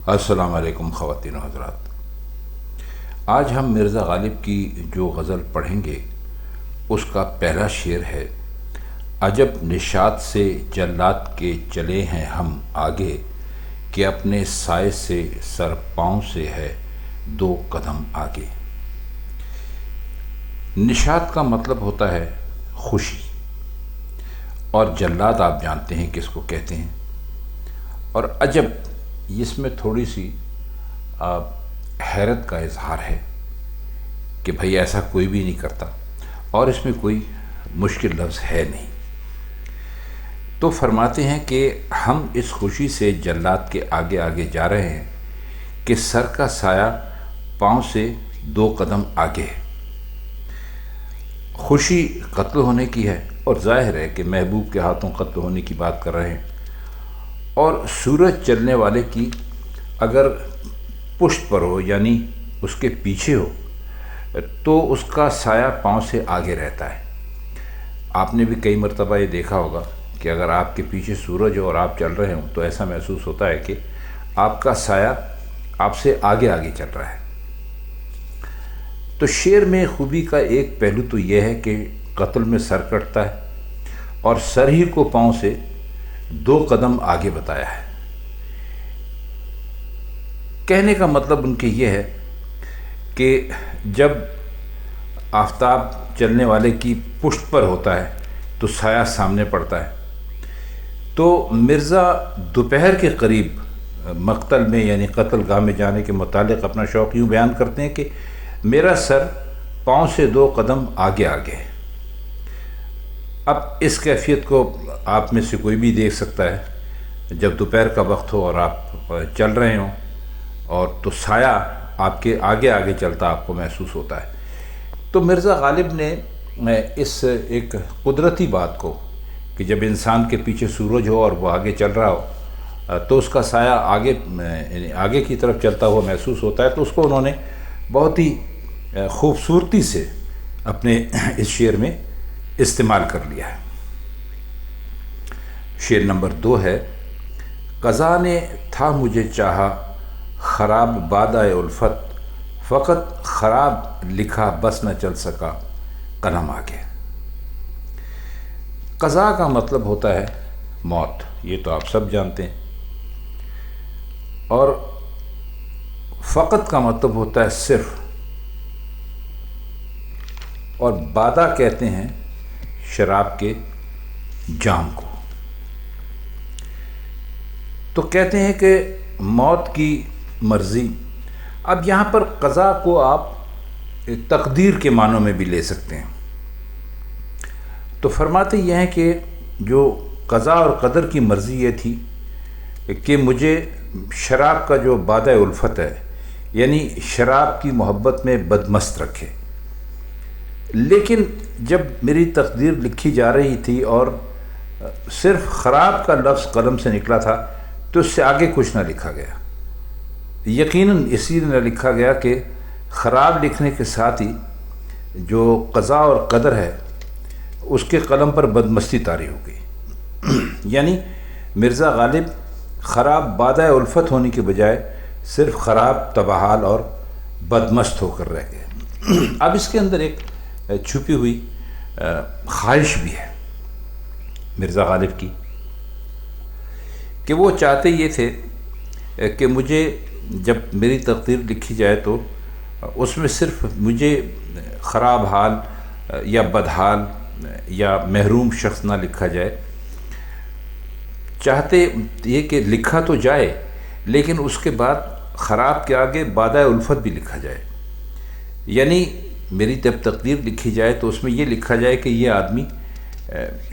السلام علیکم خواتین و حضرات۔ آج ہم مرزا غالب کی جو غزل پڑھیں گے اس کا پہلا شعر ہے: عجب نشاط سے جلات کے چلے ہیں ہم آگے، کہ اپنے سائے سے سر پاؤں سے ہے 2 قدم آگے۔ نشاط کا مطلب ہوتا ہے خوشی، اور جلات آپ جانتے ہیں کس کو کہتے ہیں۔ اور عجب، اس میں تھوڑی سی حیرت کا اظہار ہے کہ بھئی ایسا کوئی بھی نہیں کرتا، اور اس میں کوئی مشکل لفظ ہے نہیں۔ تو فرماتے ہیں کہ ہم اس خوشی سے جلات کے آگے آگے جا رہے ہیں کہ سر کا سایہ پاؤں سے 2 قدم آگے ہے۔ خوشی قتل ہونے کی ہے، اور ظاہر ہے کہ محبوب کے ہاتھوں قتل ہونے کی بات کر رہے ہیں۔ اور سورج چلنے والے کی اگر پشت پر ہو، یعنی اس کے پیچھے ہو، تو اس کا سایہ پاؤں سے آگے رہتا ہے۔ آپ نے بھی کئی مرتبہ یہ دیکھا ہوگا کہ اگر آپ کے پیچھے سورج ہو اور آپ چل رہے ہوں تو ایسا محسوس ہوتا ہے کہ آپ کا سایہ آپ سے آگے آگے چل رہا ہے۔ تو شعر میں خوبی کا ایک پہلو تو یہ ہے کہ قتل میں سر کٹتا ہے، اور سر ہی کو پاؤں سے 2 قدم آگے بتایا ہے۔ کہنے کا مطلب ان کے یہ ہے کہ جب آفتاب چلنے والے کی پشت پر ہوتا ہے تو سایہ سامنے پڑتا ہے۔ تو مرزا دوپہر کے قریب مقتل میں یعنی قتل گاہ میں جانے کے متعلق اپنا شوق یوں بیان کرتے ہیں کہ میرا سر پاؤں سے 2 قدم آگے آگے ہے۔ اب اس کیفیت کو آپ میں سے کوئی بھی دیکھ سکتا ہے، جب دوپہر کا وقت ہو اور آپ چل رہے ہوں اور تو سایہ آپ کے آگے آگے چلتا آپ کو محسوس ہوتا ہے۔ تو مرزا غالب نے اس ایک قدرتی بات کو کہ جب انسان کے پیچھے سورج ہو اور وہ آگے چل رہا ہو تو اس کا سایہ آگے کی طرف چلتا ہوا محسوس ہوتا ہے، تو اس کو انہوں نے بہت ہی خوبصورتی سے اپنے اس شعر میں استعمال کر لیا ہے۔ شعر نمبر 2 ہے: قضا نے تھا مجھے چاہا خراب بادۂ الفت، فقط خراب لکھا بس نہ چل سکا قلم آگے۔ قضا کا مطلب ہوتا ہے موت، یہ تو آپ سب جانتے ہیں، اور فقط کا مطلب ہوتا ہے صرف، اور بادہ کہتے ہیں شراب کے جام کو۔ تو کہتے ہیں کہ موت کی مرضی۔ اب یہاں پر قضا کو آپ تقدیر کے معنوں میں بھی لے سکتے ہیں۔ تو فرماتے یہ ہیں کہ جو قضا اور قدر کی مرضی یہ تھی کہ مجھے شراب کا جو بادۂ الفت ہے، یعنی شراب کی محبت میں بدمست رکھے۔ لیکن جب میری تقدیر لکھی جا رہی تھی اور صرف خراب کا لفظ قلم سے نکلا تھا تو اس سے آگے کچھ نہ لکھا گیا۔ یقیناً اسی لیے نہ لکھا گیا کہ خراب لکھنے کے ساتھ ہی جو قضا اور قدر ہے اس کے قلم پر بدمستی طاری ہو گئی۔ یعنی مرزا غالب خراب بادۂ الفت ہونے کے بجائے صرف خراب تباہال اور بدمست ہو کر رہ گئے۔ اب اس کے اندر ایک چھپی ہوئی خواہش بھی ہے مرزا غالب کی، کہ وہ چاہتے یہ تھے کہ مجھے جب میری تقدیر لکھی جائے تو اس میں صرف مجھے خراب حال یا بدحال یا محروم شخص نہ لکھا جائے۔ چاہتے یہ کہ لکھا تو جائے لیکن اس کے بعد خراب کے آگے بادۂ الفت بھی لکھا جائے۔ یعنی میری جب تقدیر لکھی جائے تو اس میں یہ لکھا جائے کہ یہ آدمی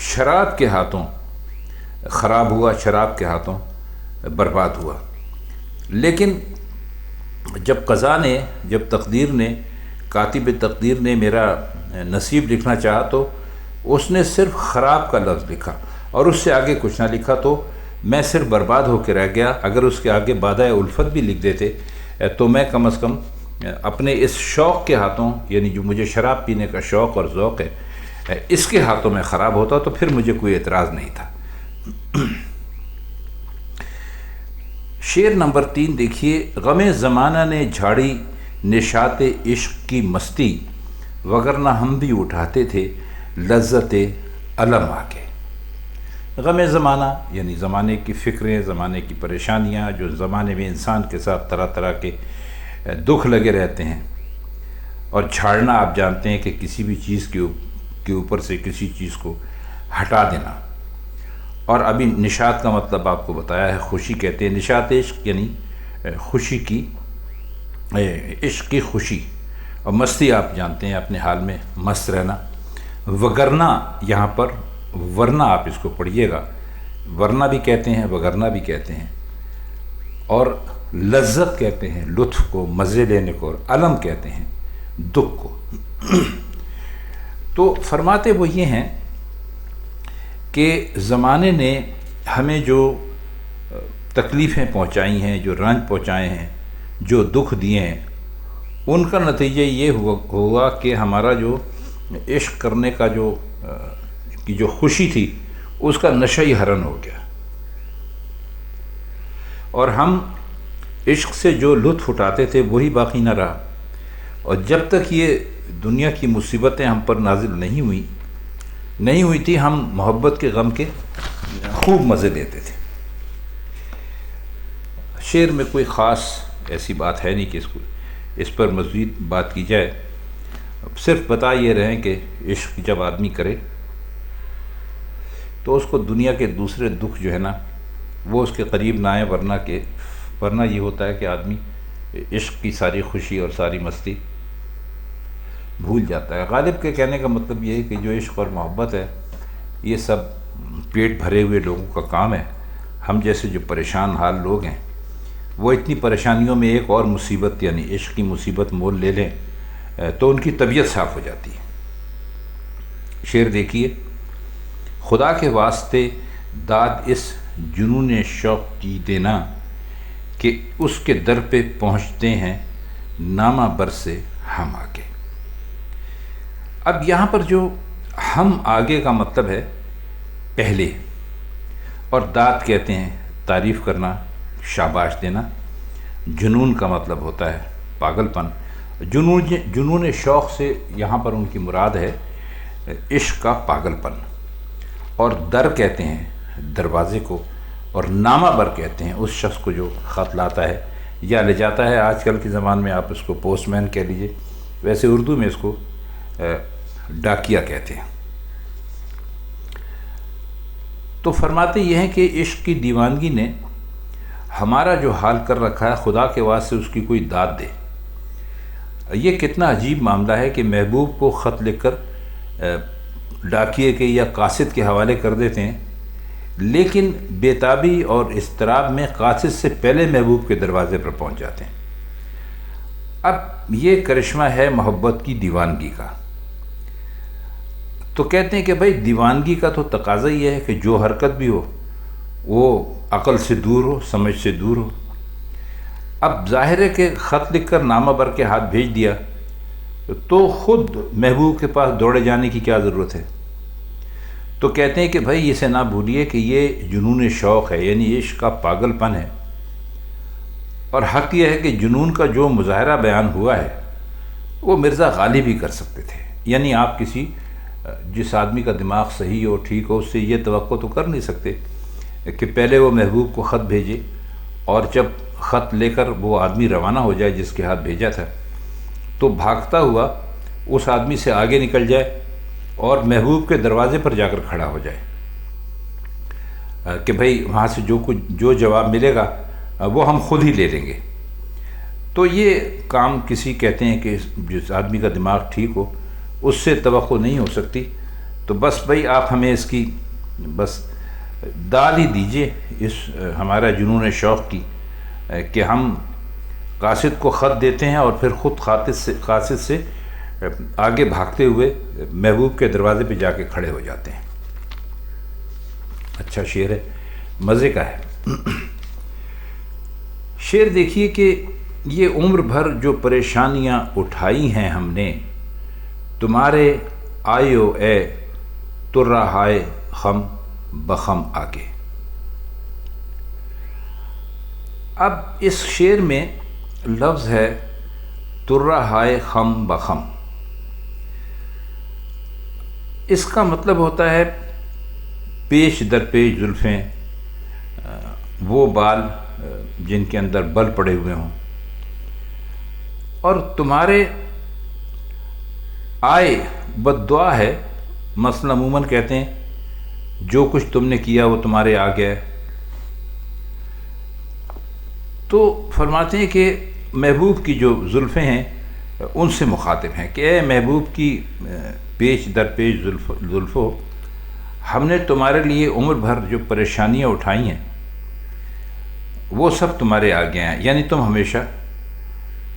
شراب کے ہاتھوں خراب ہوا، شراب کے ہاتھوں برباد ہوا۔ لیکن جب قضا نے، جب تقدیر نے، کاتب تقدیر نے میرا نصیب لکھنا چاہا تو اس نے صرف خراب کا لفظ لکھا اور اس سے آگے کچھ نہ لکھا، تو میں صرف برباد ہو کے رہ گیا۔ اگر اس کے آگے بادۂ الفت بھی لکھ دیتے تو میں کم از کم اپنے اس شوق کے ہاتھوں، یعنی جو مجھے شراب پینے کا شوق اور ذوق ہے، اس کے ہاتھوں میں خراب ہوتا تو پھر مجھے کوئی اعتراض نہیں تھا۔ شعر نمبر 3 دیکھیے، غم زمانہ نے جھاڑی نشاط عشق کی مستی، وگرنہ ہم بھی اٹھاتے تھے لذت علم آ کے۔ غم زمانہ یعنی زمانے کی فکریں، زمانے کی پریشانیاں، جو زمانے میں انسان کے ساتھ طرح طرح کے دکھ لگے رہتے ہیں، اور جھاڑنا آپ جانتے ہیں کہ کسی بھی چیز کے اوپر سے کسی چیز کو ہٹا دینا۔ اور ابھی نشاط کا مطلب آپ کو بتایا ہے، خوشی کہتے ہیں، نشاط عشق یعنی خوشی کی، عشق کی خوشی، اور مستی آپ جانتے ہیں اپنے حال میں مست رہنا۔ وگرنہ یہاں پر ورنہ آپ اس کو پڑھیے گا، ورنہ بھی کہتے ہیں، وگرنہ بھی کہتے ہیں، اور لذت کہتے ہیں لطف کو، مزے لینے کو، اور علم کہتے ہیں دکھ کو۔ تو فرماتے وہ یہ ہیں کہ زمانے نے ہمیں جو تکلیفیں پہنچائی ہیں، جو رنج پہنچائے ہیں، جو دکھ دیے ہیں، ان کا نتیجہ یہ ہوا کہ ہمارا جو عشق کرنے کا جو خوشی تھی، اس کا نشہ ہی حرن ہو گیا، اور ہم عشق سے جو لطف اٹھاتے تھے وہی باقی نہ رہا۔ اور جب تک یہ دنیا کی مصیبتیں ہم پر نازل نہیں ہوئی تھی، ہم محبت کے غم کے خوب مزے لیتے تھے۔ شعر میں کوئی خاص ایسی بات ہے نہیں کہ اس پر مزید بات کی جائے، صرف بتا یہ رہے کہ عشق جب آدمی کرے تو اس کو دنیا کے دوسرے دکھ جو ہے نا وہ اس کے قریب نہ آئے، ورنہ یہ ہوتا ہے کہ آدمی عشق کی ساری خوشی اور ساری مستی بھول جاتا ہے۔ غالب کے کہنے کا مطلب یہ ہے کہ جو عشق اور محبت ہے یہ سب پیٹ بھرے ہوئے لوگوں کا کام ہے۔ ہم جیسے جو پریشان حال لوگ ہیں وہ اتنی پریشانیوں میں ایک اور مصیبت یعنی عشق کی مصیبت مول لے لیں تو ان کی طبیعت صاف ہو جاتی ہے۔ شعر دیکھیے، خدا کے واسطے داد اس جنون شوق کی دینا کہ اس کے در پہ پہنچتے ہیں نامہ بر سے ہم آگے۔ اب یہاں پر جو ہم آگے کا مطلب ہے پہلے، اور داد کہتے ہیں تعریف کرنا، شاباش دینا۔ جنون کا مطلب ہوتا ہے پاگل پن۔ جنون شوق سے یہاں پر ان کی مراد ہے عشق کا پاگل پن۔ اور در کہتے ہیں دروازے کو، اور نامہ بر کہتے ہیں اس شخص کو جو خط لاتا ہے یا لے جاتا ہے۔ آج کل کے زمان میں آپ اس کو پوسٹ مین کہہ لیجئے، ویسے اردو میں اس کو ڈاکیا کہتے ہیں۔ تو فرماتے یہ ہیں کہ عشق کی دیوانگی نے ہمارا جو حال کر رکھا ہے، خدا کے واسطے اس کی کوئی داد دے۔ یہ کتنا عجیب معاملہ ہے کہ محبوب کو خط لکھ کر ڈاکیے کے یا قاصد کے حوالے کر دیتے ہیں، لیکن بےتابی اور اضطراب میں قاصد سے پہلے محبوب کے دروازے پر پہنچ جاتے ہیں۔ اب یہ کرشمہ ہے محبت کی دیوانگی کا۔ تو کہتے ہیں کہ بھائی دیوانگی کا تو تقاضا یہ ہے کہ جو حرکت بھی ہو وہ عقل سے دور ہو، سمجھ سے دور ہو۔ اب ظاہر ہے کہ خط لکھ کر نامہ بر کے ہاتھ بھیج دیا تو خود محبوب کے پاس دوڑے جانے کی کیا ضرورت ہے؟ تو کہتے ہیں کہ بھائی اسے نہ بھولیے کہ یہ جنون شوق ہے، یعنی عشق کا پاگل پن ہے، اور حق یہ ہے کہ جنون کا جو مظاہرہ بیان ہوا ہے وہ مرزا غالب ہی کر سکتے تھے۔ یعنی آپ جس آدمی کا دماغ صحیح ہو، ٹھیک ہو، اس سے یہ توقع تو کر نہیں سکتے کہ پہلے وہ محبوب کو خط بھیجے، اور جب خط لے کر وہ آدمی روانہ ہو جائے جس کے ہاتھ بھیجا تھا تو بھاگتا ہوا اس آدمی سے آگے نکل جائے اور محبوب کے دروازے پر جا کر کھڑا ہو جائے کہ بھائی وہاں سے جو جواب ملے گا وہ ہم خود ہی لے لیں گے۔ تو یہ کام کسی کہتے ہیں کہ جس آدمی کا دماغ ٹھیک ہو اس سے توقع نہیں ہو سکتی۔ تو بس بھائی آپ ہمیں اس کی بس دال ہی دیجئے اس ہمارا جنون شوق کی، کہ ہم قاصد کو خط دیتے ہیں اور پھر خود قاصد سے آگے بھاگتے ہوئے محبوب کے دروازے پہ جا کے کھڑے ہو جاتے ہیں۔ اچھا شعر ہے، مزے کا ہے۔ شعر دیکھیے کہ یہ عمر بھر جو پریشانیاں اٹھائی ہیں ہم نے، تمہارے آئیو اے ترا ہائے خم بخم آگے۔ اب اس شعر میں لفظ ہے ترہ ہائے خم بخم. اس کا مطلب ہوتا ہے پیش در پیش زلفیں، وہ بال جن کے اندر بل پڑے ہوئے ہوں، اور تمہارے آئے بد دعا ہے. مثلا عموماً کہتے ہیں جو کچھ تم نے کیا وہ تمہارے آ گیا ہے. تو فرماتے ہیں کہ محبوب کی جو زلفیں ہیں ان سے مخاطب ہیں کہ اے محبوب کی پیش در پیش زلفوں، ہم نے تمہارے لیے عمر بھر جو پریشانیاں اٹھائی ہیں وہ سب تمہارے آگے ہیں، یعنی تم ہمیشہ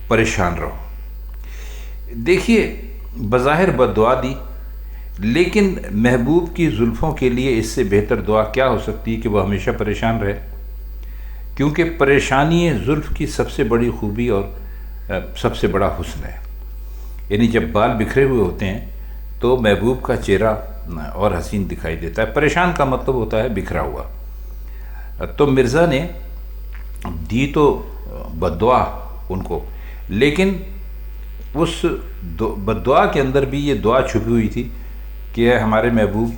پریشان رہو. دیکھیے بظاہر بد دعا دی، لیکن محبوب کی زلفوں کے لیے اس سے بہتر دعا کیا ہو سکتی ہے کہ وہ ہمیشہ پریشان رہے، کیونکہ پریشانی زلف کی سب سے بڑی خوبی اور سب سے بڑا حسن ہے. یعنی جب بال بکھرے ہوئے ہوتے ہیں تو محبوب کا چہرہ اور حسین دکھائی دیتا ہے. پریشان کا مطلب ہوتا ہے بکھرا ہوا. تو مرزا نے دی تو بد دعا ان کو، لیکن اس بد دعا کے اندر بھی یہ دعا چھپی ہوئی تھی کہ اے ہمارے محبوب،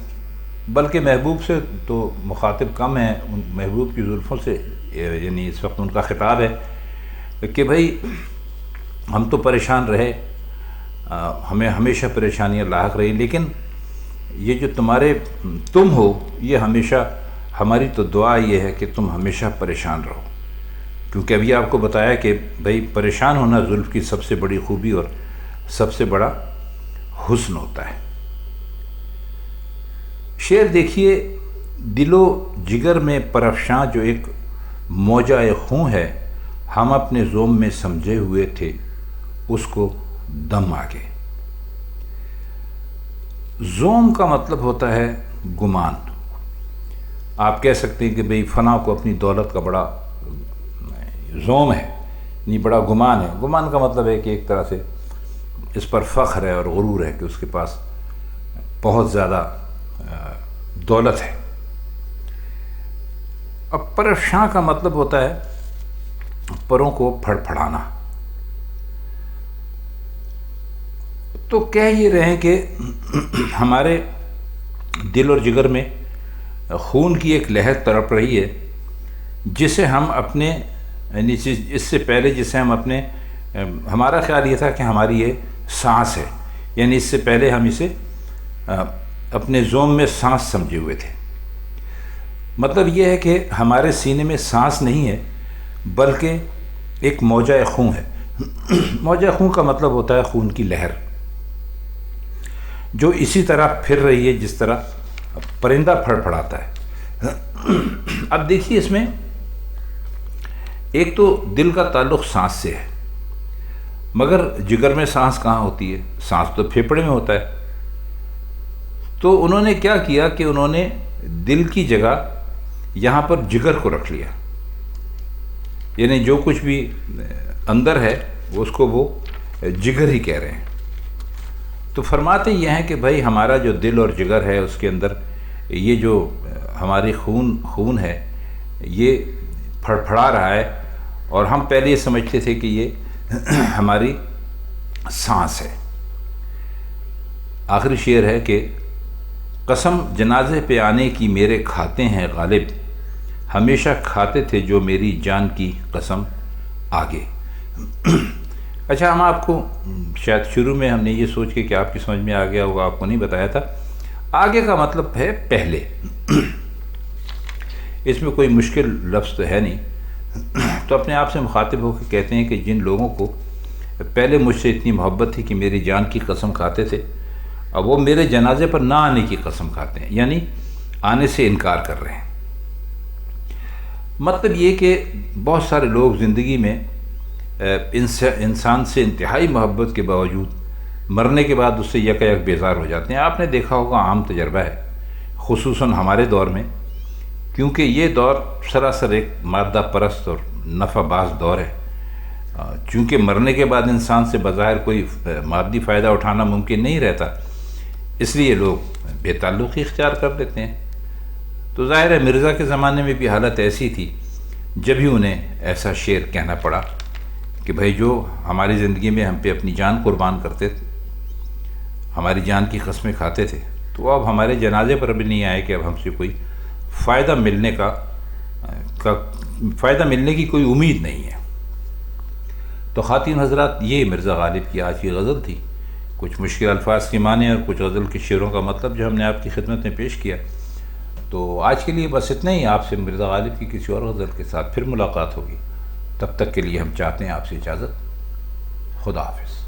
بلکہ محبوب سے تو مخاطب کم ہیں، ان محبوب کی زلفوں سے یعنی اس وقت ان کا خطاب ہے کہ بھائی ہم تو پریشان رہے، ہمیں ہمیشہ پریشانیاں لاحق رہی، لیکن یہ جو تم ہو یہ ہمیشہ ہماری تو دعا یہ ہے کہ تم ہمیشہ پریشان رہو. کیونکہ ابھی آپ کو بتایا کہ بھائی پریشان ہونا زلف کی سب سے بڑی خوبی اور سب سے بڑا حسن ہوتا ہے. شعر دیکھیے، دل و جگر میں پرافشاں جو ایک موجہ خون ہے، ہم اپنے زوم میں سمجھے ہوئے تھے اس کو دم آگے. زوم کا مطلب ہوتا ہے گمان. آپ کہہ سکتے ہیں کہ بھئی فلاں کو اپنی دولت کا بڑا زوم ہے، نہیں بڑا گمان ہے. گمان کا مطلب ہے کہ ایک طرح سے اس پر فخر ہے اور غرور ہے کہ اس کے پاس بہت زیادہ دولت ہے. اب پرافشاں کا مطلب ہوتا ہے پروں کو پھڑ پھڑانا. تو کہہ یہ رہے ہیں کہ ہمارے دل اور جگر میں خون کی ایک لہر تڑپ رہی ہے، جسے ہم اپنے یعنی اس سے پہلے جسے ہم اپنے ہمارا خیال یہ تھا کہ ہماری یہ سانس ہے، یعنی اس سے پہلے ہم اسے اپنے زوم میں سانس سمجھے ہوئے تھے. مطلب یہ ہے کہ ہمارے سینے میں سانس نہیں ہے بلکہ ایک موجہ خون ہے. موجہ خون کا مطلب ہوتا ہے خون کی لہر، جو اسی طرح پھر رہی ہے جس طرح پرندہ پھڑ پھڑاتا ہے. اب دیکھیے اس میں ایک تو دل کا تعلق سانس سے ہے، مگر جگر میں سانس کہاں ہوتی ہے؟ سانس تو پھیپھڑے میں ہوتا ہے. تو انہوں نے کیا کیا کہ انہوں نے دل کی جگہ یہاں پر جگر کو رکھ لیا، یعنی جو کچھ بھی اندر ہے اس کو وہ جگر ہی کہہ رہے ہیں. تو فرماتے یہ ہیں کہ بھائی ہمارا جو دل اور جگر ہے اس کے اندر یہ جو ہماری خون ہے یہ پھڑ پھڑا رہا ہے، اور ہم پہلے یہ سمجھتے تھے کہ یہ ہماری سانس ہے. آخری شعر ہے کہ قسم جنازے پہ آنے کی میرے کھاتے ہیں غالب، ہمیشہ کھاتے تھے جو میری جان کی قسم آگے. اچھا، ہم آپ کو شاید شروع میں ہم نے یہ سوچ کے کہ آپ کی سمجھ میں آ گیا ہوگا، آپ کو نہیں بتایا تھا. آگے کا مطلب ہے پہلے. اس میں کوئی مشکل لفظ تو ہے نہیں. تو اپنے آپ سے مخاطب ہو کے کہتے ہیں کہ جن لوگوں کو پہلے مجھ سے اتنی محبت تھی کہ میری جان کی قسم کھاتے تھے، اب وہ میرے جنازے پر نہ آنے کی قسم کھاتے ہیں، یعنی آنے سے انکار کر رہے ہیں. مطلب یہ کہ بہت سارے لوگ زندگی میں انسان سے انتہائی محبت کے باوجود مرنے کے بعد اس سے یک بیزار ہو جاتے ہیں. آپ نے دیکھا ہوگا، عام تجربہ ہے، خصوصاً ہمارے دور میں، کیونکہ یہ دور سراسر ایک مادہ پرست اور نفع باز دور ہے. چونکہ مرنے کے بعد انسان سے بظاہر کوئی مادی فائدہ اٹھانا ممکن نہیں رہتا، اس لیے لوگ بے تعلقی اختیار کر لیتے ہیں. تو ظاہر ہے مرزا کے زمانے میں بھی حالت ایسی تھی جب ہی انہیں ایسا شعر کہنا پڑا کہ بھائی جو ہماری زندگی میں ہم پہ اپنی جان قربان کرتے تھے، ہماری جان کی قسمیں کھاتے تھے، تو اب ہمارے جنازے پر بھی نہیں آئے کہ اب ہم سے کوئی فائدہ فائدہ ملنے کی کوئی امید نہیں ہے۔ تو خواتین حضرات، یہ مرزا غالب کی آج کی غزل تھی۔ کچھ مشکل الفاظ کی معنی اور کچھ غزل کے شعروں کا مطلب جو ہم نے آپ کی خدمت میں پیش کیا۔ تو آج کے لیے بس اتنا ہی۔ آپ سے مرزا غالب کی کسی اور غزل کے ساتھ پھر ملاقات ہوگی۔ تب تک کے لیے ہم چاہتے ہیں آپ سے اجازت۔ خدا حافظ۔